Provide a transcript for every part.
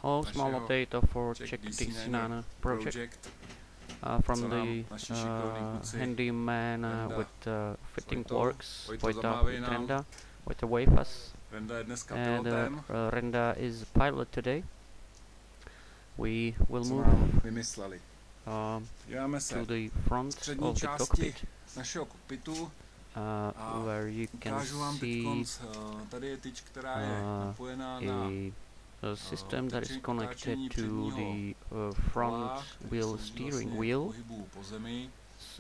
All small update for Czech DC9 project from the handyman with fitting works, Renda, with the wafers, and Renda is pilot today. We will move to the front of the cockpit, where you can see a system that is connected to the front wheel steering wheel,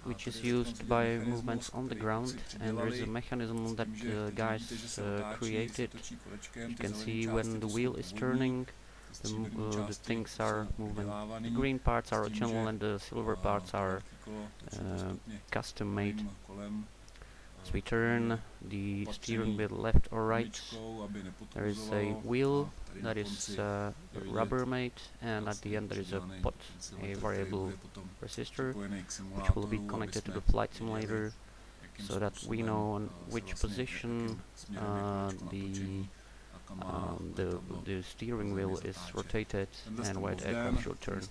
which is used by movements on the ground, and there is a mechanism that guys created. You can see when the wheel is turning, the things are moving. The green parts are original and the silver parts are custom made. As we turn the steering wheel left or right, there is a wheel that is rubber made, and at the end there is a pot, a variable resistor, which will be connected to the flight simulator, so that we know on which position the steering wheel is rotated and where the aircraft should turn.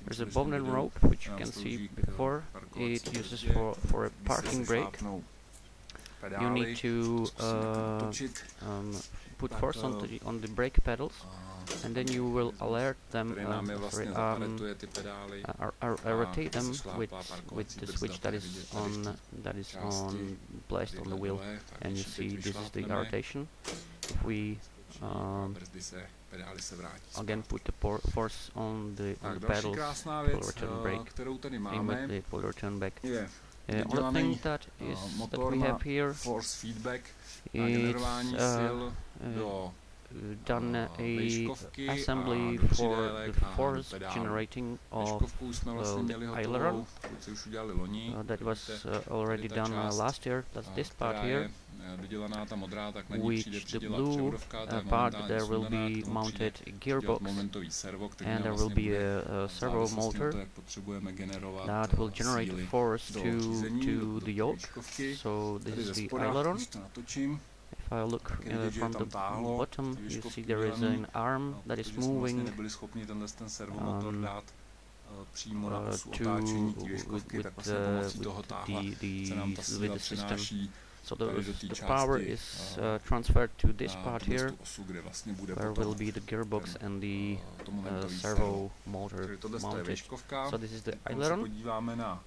There's a bowline rope, which you can see before. It uses for a parking brake. You need to put force on the brake pedals, and then you will alert them, rotate them with the switch that is placed on the wheel, and you see this is the rotation. If we again put the force on the pedals, it will return brake, immediately it will return back. Other thing that we have here is done a assembly for the force generating of the aileron. That was already done last year. That's this part here, which the blue part, there will be mounted a gearbox, and there will be a servo motor that will generate force to the yoke. So this is the aileron. If I look from the bottom, you see there is an arm that is moving with the system. So the power is transferred to this part here, where will be the gearbox and the servo motor mounted. So this is the aileron.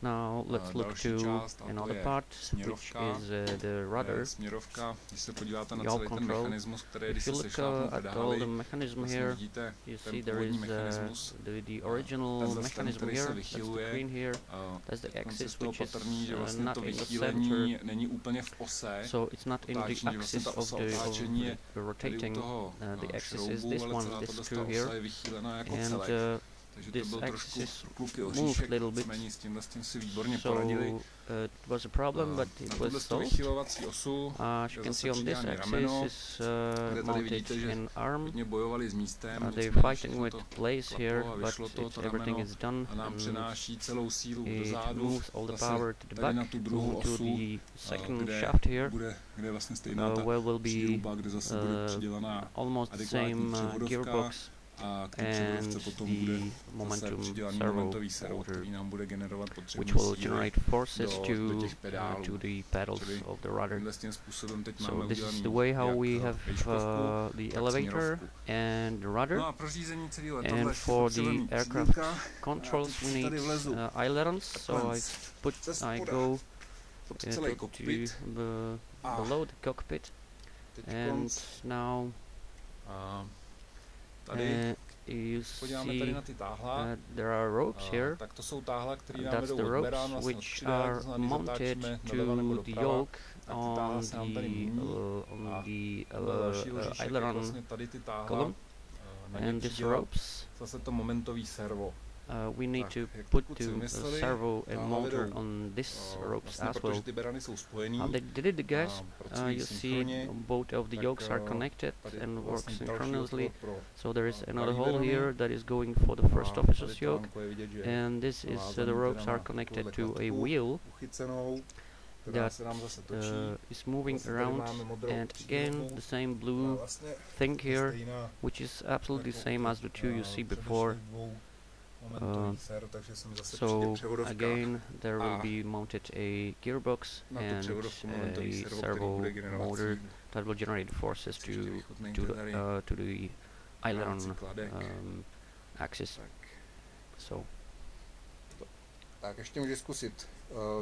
Now let's look to another part, which is the rudder, yaw control. If you look at all the mechanism here, you see there is the original mechanism here. That's the green here. That's the axis, which is not in the center. So it's not in the axis of the rotating. The axis is this one, this screw here, and this axis moved a little bit, so it was a problem, but it was solved. As you can see, on this axis is mounted an arm. They're fighting with lace here, but everything is done, and it moves all the power to the back, to the second shaft here, where will be almost the same gearbox and the momentum servo motor, which will generate forces to the pedals of the rudder. So this is the way how we have the elevator and the rudder. And for the aircraft controls, we need ailerons. So I go to below the cockpit, and now you see there are ropes here. That's the ropes which are mounted to the yoke on the aileron column, and these ropes we need to put the servo and motor on this ropes as well. They did it, guys. You see both of the yokes are connected and work synchronously. So there is another hole here that is going for the first officer's yoke, and this is the ropes are connected to a wheel, that is moving around, and again the same blue thing here, which is absolutely the same as the two you see before. So again there will be mounted a gearbox and a servo motor that will generate forces to the aileron axis. So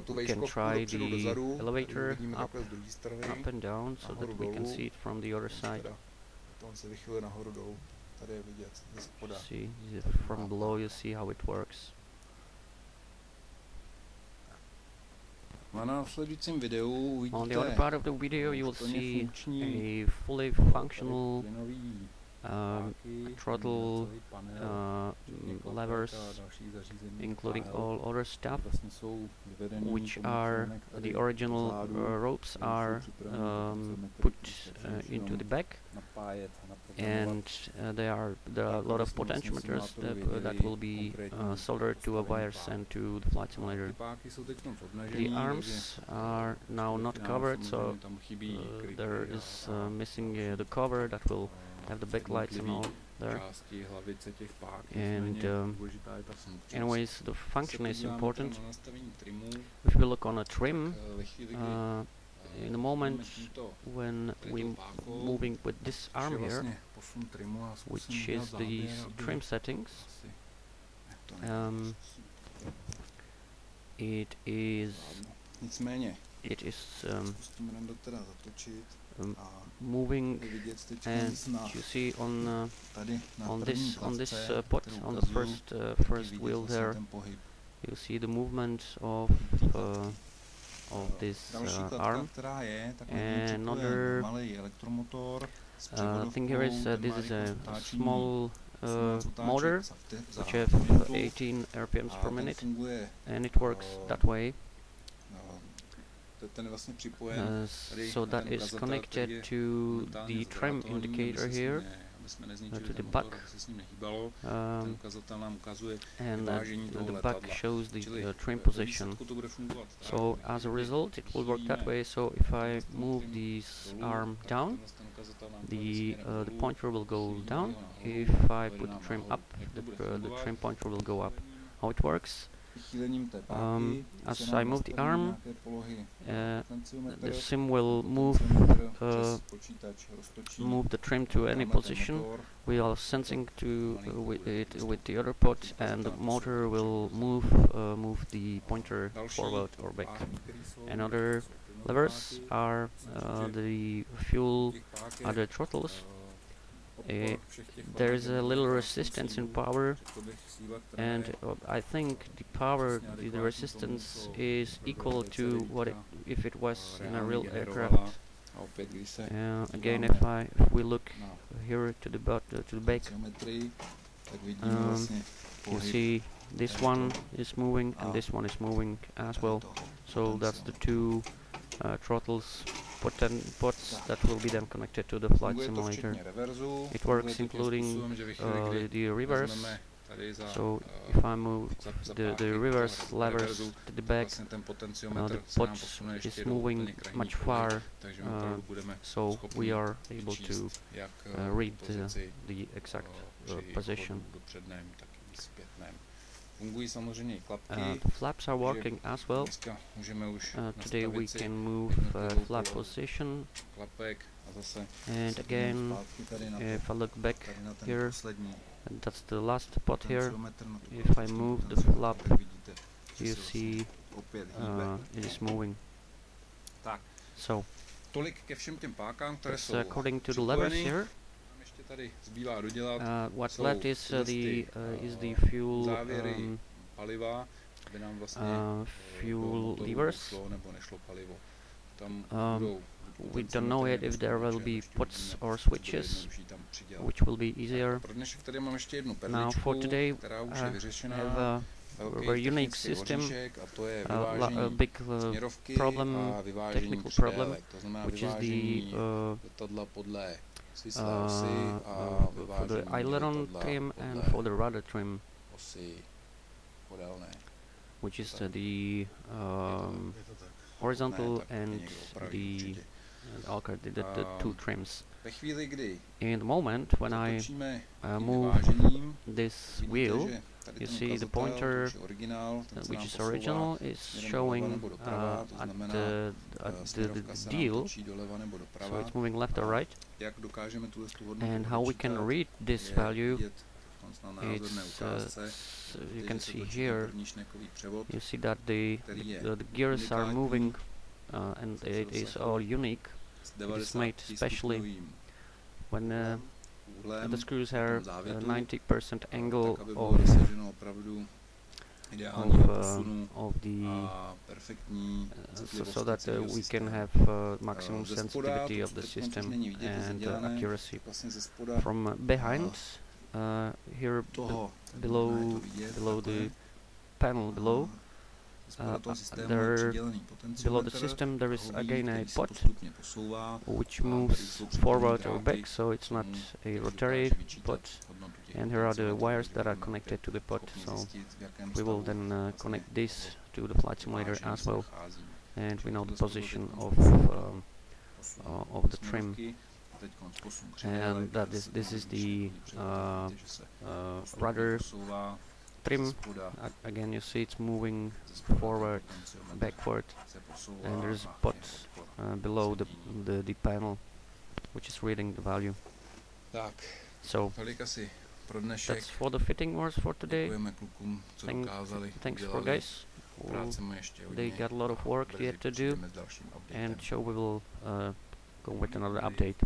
we can try the elevator up and down so that we can see it from the other side. See, from below you see how it works. On the other part of the video you will see a fully functional throttle, levers, including all other stuff, which are the original ropes are put into the back, and there are a lot of potentiometers that will be soldered to a wires and to the flight simulator. The arms are now not covered, so there is missing the cover that will have the backlights and all there. And anyways, the function is important. If we look on a trim, in the moment when we're moving with this arm here, which is the trim settings, it is moving, and you see on this pot, on the first wheel there, you see the movement of this arm. And another thing here is this is a small motor which has 18 RPMs per minute, and it works that way. So that is connected to the trim indicator here, to the buck, and the buck shows the trim position. So as a result it will work that way. So if I move this arm down, the pointer will go down. If I put the trim up, the trim pointer will go up. How it works? As I move the arm, the sim will move the trim to any position. We are sensing to with the other pot, and the motor will move the pointer forward or back. And other levers are the fuel, other throttles. There is a little resistance in power, and I think the power, the resistance is equal to what if it was in a real aircraft. Again, if we look here to the back, you see this one is moving and this one is moving as well. So that's the two throttles, pots that will be then connected to the flight simulator. It works including the reverse. So if I move the reverse levers to the back, the pot is moving much far, so we are able to read the exact position. The flaps are working as well. Today we can move flap position, and again, if I look back here, and that's the last pot here. If I move the flap, you see it is moving. So that's according to the levers here. What's left is the fuel fuel levers. We don't know yet if there will be pots or switches, which will be easier. Now for today I have a very unique system, a big technical problem, which is the for the aileron trim and for the rudder trim, which is the horizontal and the two trims. In the moment when I move this wheel, you see the pointer, which is original, is showing at the deal, so it's moving left or right. And how we can read this value, it's you can see here, you see that the gears are moving, and it is all unique. It is made especially when the screws have 90% angle of the so that we can have maximum sensitivity of the system and accuracy. From behind, here below the panel below, below the system there is again a pot which moves forward or back, so it's not a rotary pot, and here are the wires that are connected to the pot. So we will then connect this to the flight simulator as well, and we know the position of the trim, and that this is the rudder trim. Again, you see it's moving forward, backward, and there's a pot below the panel which is reading the value. So that's for the fitting works for today. Thanks for guys. They got a lot of work yet to do, and so we will go with another update.